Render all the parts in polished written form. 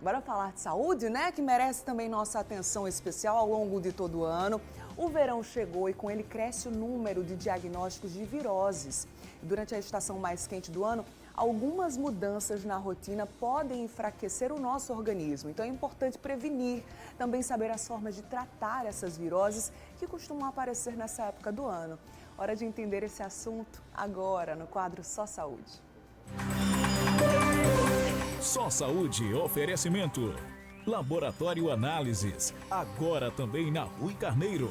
Bora falar de saúde, né? Que merece também nossa atenção especial ao longo de todo o ano. O verão chegou e com ele cresce o número de diagnósticos de viroses. Durante a estação mais quente do ano, algumas mudanças na rotina podem enfraquecer o nosso organismo. Então é importante prevenir, também saber as formas de tratar essas viroses que costumam aparecer nessa época do ano. Hora de entender esse assunto agora no quadro Só Saúde. Só Saúde, oferecimento. Laboratório Análises, agora também na Rui Carneiro.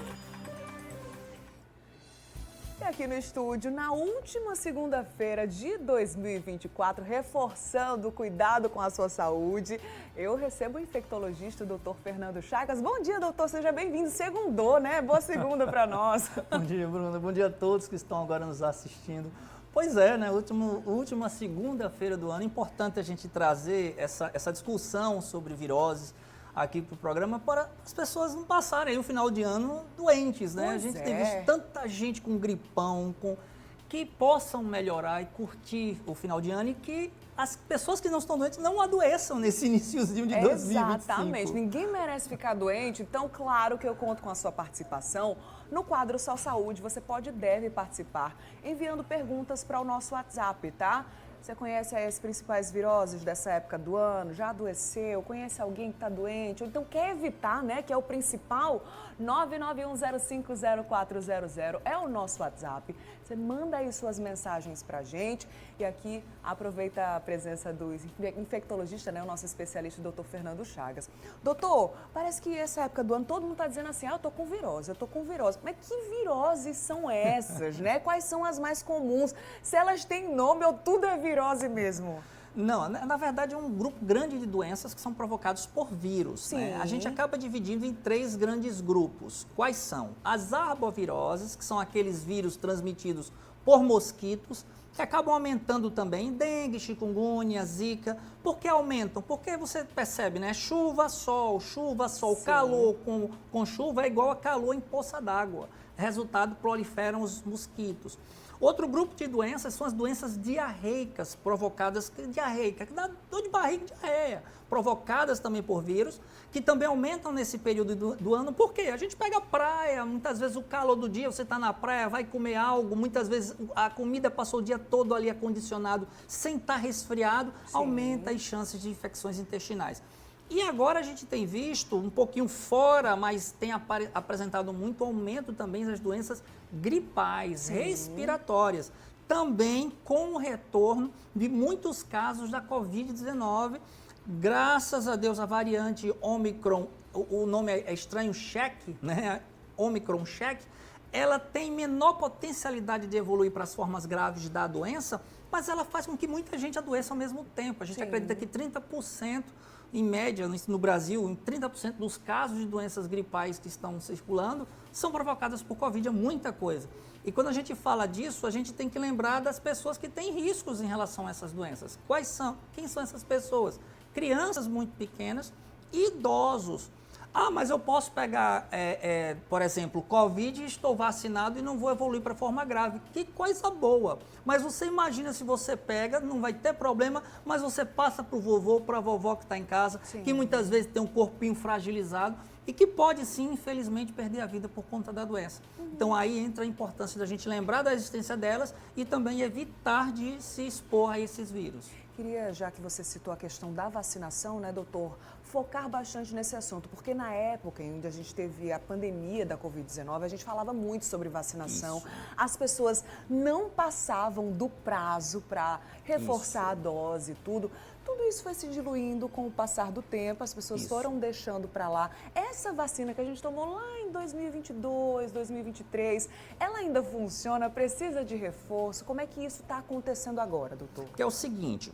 E aqui no estúdio, na última segunda-feira de 2024, reforçando o cuidado com a sua saúde, eu recebo o infectologista, o Dr. Fernando Chagas. Bom dia, doutor, seja bem-vindo. Segundou, né? Boa segunda para nós. Bom dia, Bruna. Bom dia a todos que estão agora nos assistindo. Pois é, né? Última segunda-feira do ano, importante a gente trazer essa discussão sobre viroses aqui para o programa para as pessoas não passarem aí o final de ano doentes, né? Pois a gente é. tem visto tanta gente com gripão, que possam melhorar e curtir o final de ano e que as pessoas que não estão doentes não adoeçam nesse iniciozinho de 2025. Exatamente, ninguém merece ficar doente, então claro que eu conto com a sua participação. No quadro Só Saúde, você pode e deve participar enviando perguntas para o nosso WhatsApp, tá? Você conhece aí as principais viroses dessa época do ano? Já adoeceu? Conhece alguém que está doente? Ou então quer evitar, né? Que é o principal? 991050400 é o nosso WhatsApp. Você manda aí suas mensagens pra gente. E aqui aproveita a presença do infectologista, né? O nosso especialista, o Dr. Fernando Chagas. Doutor, parece que essa época do ano todo mundo está dizendo assim, eu tô com virose, eu tô com virose. Mas que viroses são essas, né? Quais são as mais comuns? Se elas têm nome ou tudo é virose mesmo? Não, na verdade é um grupo grande de doenças que são provocados por vírus. Sim. Né? A gente acaba dividindo em 3 grandes grupos. Quais são? As arboviroses, que são aqueles vírus transmitidos por mosquitos, que acabam aumentando também dengue, chikungunya, zika. Por que aumentam? Porque você percebe, né? Chuva, sol, Sim. calor com chuva é igual a calor em poça d'água. Resultado, proliferam os mosquitos. Outro grupo de doenças são as doenças diarreicas, que dá dor de barriga e diarreia, provocadas também por vírus, que também aumentam nesse período do ano. Por quê? A gente pega a praia, muitas vezes o calor do dia, você está na praia, vai comer algo, muitas vezes a comida passou o dia todo ali acondicionado, sem estar resfriado, Sim. aumenta as chances de infecções intestinais. E agora a gente tem visto, um pouquinho fora, mas tem apresentado muito aumento também das doenças gripais, Sim. respiratórias. Também com o retorno de muitos casos da Covid-19. Graças a Deus, a variante Omicron, o nome é estranho, Check, né? Omicron Check, ela tem menor potencialidade de evoluir para as formas graves da doença, mas ela faz com que muita gente adoeça ao mesmo tempo. A gente Sim. acredita que 30%, em média, no Brasil, em 30% dos casos de doenças gripais que estão circulando são provocadas por Covid, é muita coisa. E quando a gente fala disso, a gente tem que lembrar das pessoas que têm riscos em relação a essas doenças. Quais são? Quem são essas pessoas? Crianças muito pequenas e idosos. Ah, mas eu posso pegar, por exemplo, Covid e estou vacinado e não vou evoluir para forma grave. Que coisa boa! Mas você imagina se você pega, não vai ter problema, mas você passa para o vovô, para a vovó que está em casa, Sim. que muitas vezes tem um corpinho fragilizado e que pode sim, infelizmente, perder a vida por conta da doença. Então aí entra a importância da gente lembrar da existência delas e também evitar de se expor a esses vírus. Queria, já que você citou a questão da vacinação, né, doutor, focar bastante nesse assunto, porque na época em que a gente teve a pandemia da Covid-19, a gente falava muito sobre vacinação. Isso. As pessoas não passavam do prazo para reforçar a dose e tudo. Tudo isso foi se diluindo com o passar do tempo, as pessoas foram deixando para lá. Essa vacina que a gente tomou lá em 2022, 2023, ela ainda funciona? Precisa de reforço? Como é que isso está acontecendo agora, doutor? Que é o seguinte,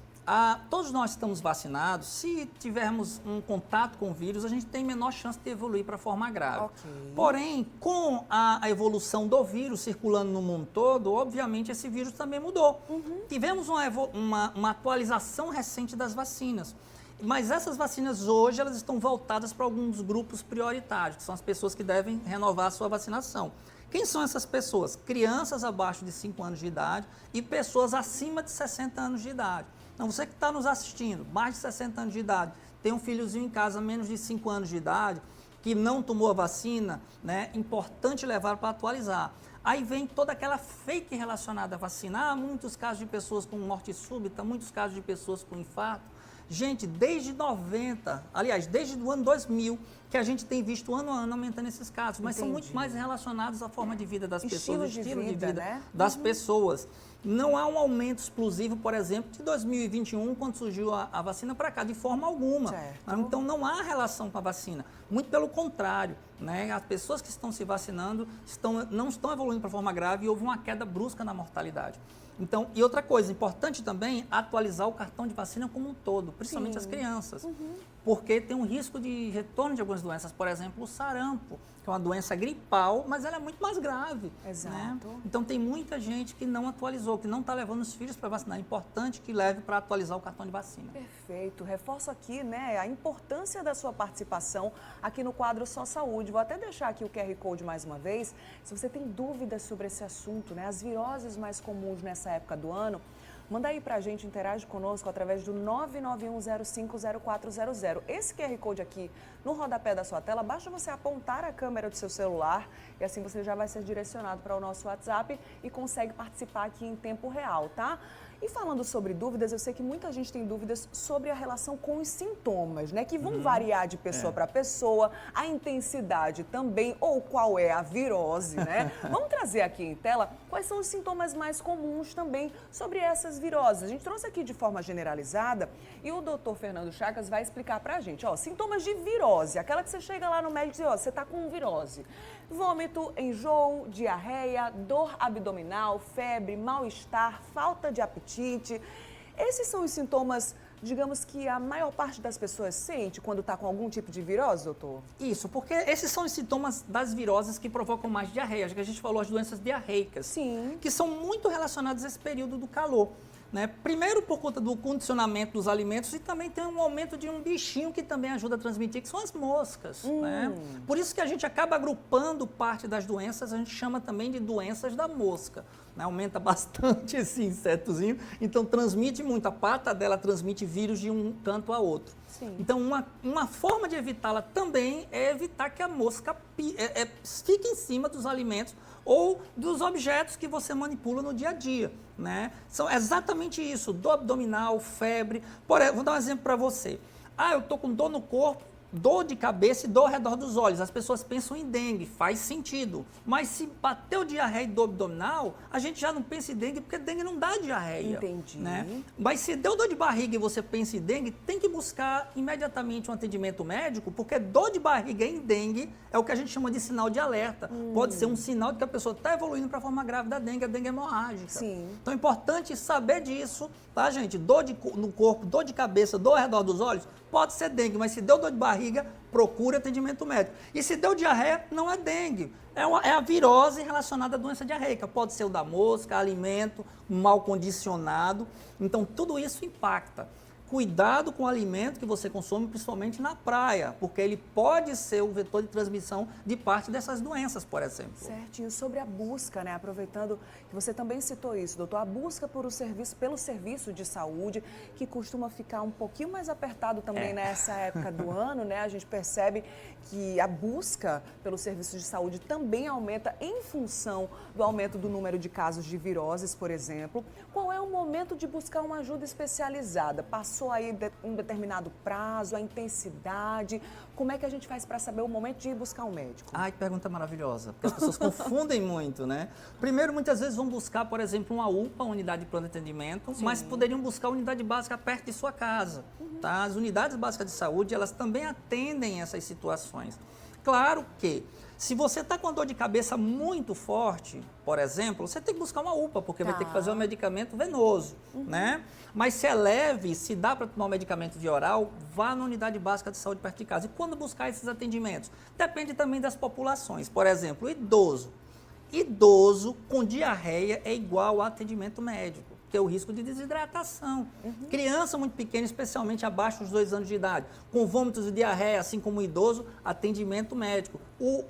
todos nós estamos vacinados, se tivermos um contato com o vírus, a gente tem menor chance de evoluir para forma grave. Ok. Porém, com a evolução do vírus circulando no mundo todo, obviamente esse vírus também mudou. Tivemos uma atualização recente das vacinas. Mas essas vacinas hoje, elas estão voltadas para alguns grupos prioritários, que são as pessoas que devem renovar a sua vacinação. Quem são essas pessoas? Crianças abaixo de 5 anos de idade e pessoas acima de 60 anos de idade. Então, você que está nos assistindo, mais de 60 anos de idade, tem um filhozinho em casa menos de 5 anos de idade, que não tomou a vacina, né? Importante levar para atualizar. Aí vem toda aquela fake relacionada à vacina. Muitos casos de pessoas com morte súbita, muitos casos de pessoas com infarto. Gente, desde 90, aliás, desde o ano 2000, que a gente tem visto ano a ano aumentando esses casos, mas são muito mais relacionados à forma de vida das pessoas, estilo de vida né? das pessoas. Não há um aumento explosivo, por exemplo, de 2021, quando surgiu a vacina para cá, de forma alguma. Então, não há relação com a vacina. Muito pelo contrário, né? As pessoas que estão se vacinando não estão evoluindo para forma grave e houve uma queda brusca na mortalidade. Então, e outra coisa, importante também, atualizar o cartão de vacina como um todo, principalmente as crianças. Porque tem um risco de retorno de algumas doenças, por exemplo, o sarampo, que é uma doença gripal, mas ela é muito mais grave. Exato. Né? Então, tem muita gente que não atualizou, que não está levando os filhos para vacinar. É importante que leve para atualizar o cartão de vacina. Perfeito. Reforço aqui, né, a importância da sua participação aqui no quadro Só Saúde. Vou até deixar aqui o QR Code mais uma vez. Se você tem dúvidas sobre esse assunto, né, as viroses mais comuns nessa época do ano, manda aí pra gente, interage conosco através do 991050400. Esse QR Code aqui no rodapé da sua tela, basta você apontar a câmera do seu celular e assim você já vai ser direcionado para o nosso WhatsApp e consegue participar aqui em tempo real, tá? E falando sobre dúvidas, eu sei que muita gente tem dúvidas sobre a relação com os sintomas, né? Que vão variar de pessoa para pessoa, a intensidade também, ou qual é a virose, né? Vamos trazer aqui em tela quais são os sintomas mais comuns também sobre essas viroses. A gente trouxe aqui de forma generalizada e o doutor Fernando Chagas vai explicar pra gente, ó, sintomas de virose, aquela que você chega lá no médico e diz, ó, você tá com virose. Vômito, enjoo, diarreia, dor abdominal, febre, mal-estar, falta de apetite. Esses são os sintomas, digamos, que a maior parte das pessoas sente quando está com algum tipo de virose, doutor? Isso, porque esses são os sintomas das viroses que provocam mais diarreia. Acho que a gente falou as doenças diarreicas. Sim. Que são muito relacionadas a esse período do calor. Né? Primeiro por conta do condicionamento dos alimentos e também tem um aumento de um bichinho que também ajuda a transmitir, que são as moscas. Né? Por isso que a gente acaba agrupando parte das doenças, a gente chama também de doenças da mosca. Né? Aumenta bastante esse insetozinho, então transmite muito, a pata dela transmite vírus de um canto a outro. Sim. Então uma forma de evitá-la também é evitar que a mosca fique em cima dos alimentos ou dos objetos que você manipula no dia a dia, né? São exatamente isso, dor abdominal, febre. Vou dar um exemplo para você. Eu estou com dor no corpo, dor de cabeça e dor ao redor dos olhos. As pessoas pensam em dengue, faz sentido. Mas se bateu diarreia e dor abdominal, a gente já não pensa em dengue, porque dengue não dá diarreia. Entendi. Né? Mas se deu dor de barriga e você pensa em dengue, tem que buscar imediatamente um atendimento médico, porque dor de barriga em dengue é o que a gente chama de sinal de alerta. Pode ser um sinal de que a pessoa está evoluindo para a forma grave da dengue, a dengue hemorrágica. Sim. Então é importante saber disso, tá, gente? Dor no corpo, dor de cabeça, dor ao redor dos olhos, pode ser dengue, mas se deu dor de barriga, procure atendimento médico. E se deu diarreia, não é dengue. É a virose relacionada à doença diarreica. Pode ser o da mosca, alimento mal condicionado. Então, tudo isso impacta. Cuidado com o alimento que você consome, principalmente na praia, porque ele pode ser o vetor de transmissão de parte dessas doenças, por exemplo. Certinho. Sobre a busca, né? Aproveitando que você também citou isso, doutor, a busca pelo serviço de saúde, que costuma ficar um pouquinho mais apertado também nessa época do ano, né? A gente percebe que a busca pelo serviço de saúde também aumenta em função do aumento do número de casos de viroses, por exemplo. Qual é o momento de buscar uma ajuda especializada? Passou aí um determinado prazo, a intensidade? Como é que a gente faz para saber o momento de ir buscar um médico? Ai, que pergunta maravilhosa, porque as pessoas confundem muito, né? Primeiro, muitas vezes vão buscar, por exemplo, uma UPA, unidade de plano de atendimento, mas poderiam buscar a unidade básica perto de sua casa. Tá? As unidades básicas de saúde, elas também atendem essas situações. Claro que, se você está com dor de cabeça muito forte, por exemplo, você tem que buscar uma UPA, porque vai ter que fazer um medicamento venoso, né? Mas se é leve, se dá para tomar um medicamento via oral, vá na unidade básica de saúde perto de casa. E quando buscar esses atendimentos? Depende também das populações. Por exemplo, idoso. Idoso com diarreia é igual a atendimento médico, que é o risco de desidratação. Criança muito pequena, especialmente abaixo dos 2 anos de idade, com vômitos e diarreia, assim como o idoso, atendimento médico.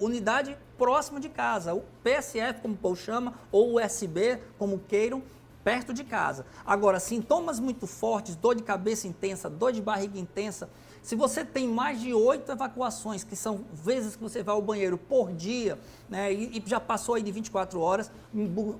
Unidade próxima de casa, o PSF, como o povo chama, ou o USB, como queiram, perto de casa. Agora, sintomas muito fortes, dor de cabeça intensa, dor de barriga intensa, Se você tem mais de 8 evacuações, que são vezes que você vai ao banheiro por dia, né, e já passou aí de 24 horas,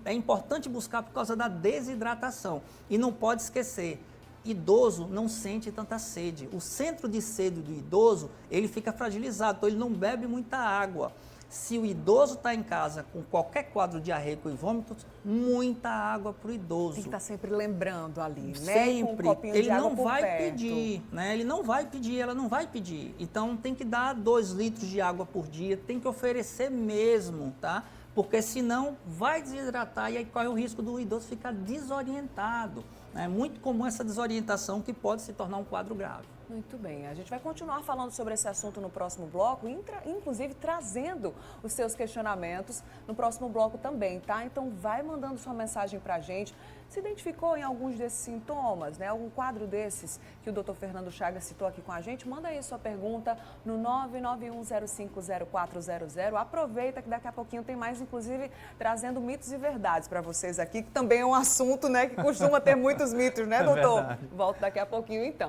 é importante buscar por causa da desidratação. E não pode esquecer, idoso não sente tanta sede. O centro de sede do idoso, ele fica fragilizado, então ele não bebe muita água. Se o idoso está em casa com qualquer quadro diarreico e vômitos, muita água para o idoso. Tem que estar sempre lembrando ali, né? Sempre. Com um copinho Ele de água não por vai perto. pedir, né? Ele não vai pedir, ela não vai pedir. Então tem que dar 2 litros de água por dia, tem que oferecer mesmo, tá? Porque senão vai desidratar e aí corre o risco do idoso ficar desorientado. É muito comum essa desorientação que pode se tornar um quadro grave. Muito bem, a gente vai continuar falando sobre esse assunto no próximo bloco, inclusive trazendo os seus questionamentos no próximo bloco também, tá? Então vai mandando sua mensagem pra gente. Se identificou em alguns desses sintomas, né? Algum quadro desses que o Dr. Fernando Chagas citou aqui com a gente? Manda aí sua pergunta no 991050400. Aproveita que daqui a pouquinho tem mais, inclusive, trazendo mitos e verdades para vocês aqui, que também é um assunto, né, que costuma ter muitos mitos, né, doutor? Volto daqui a pouquinho, então.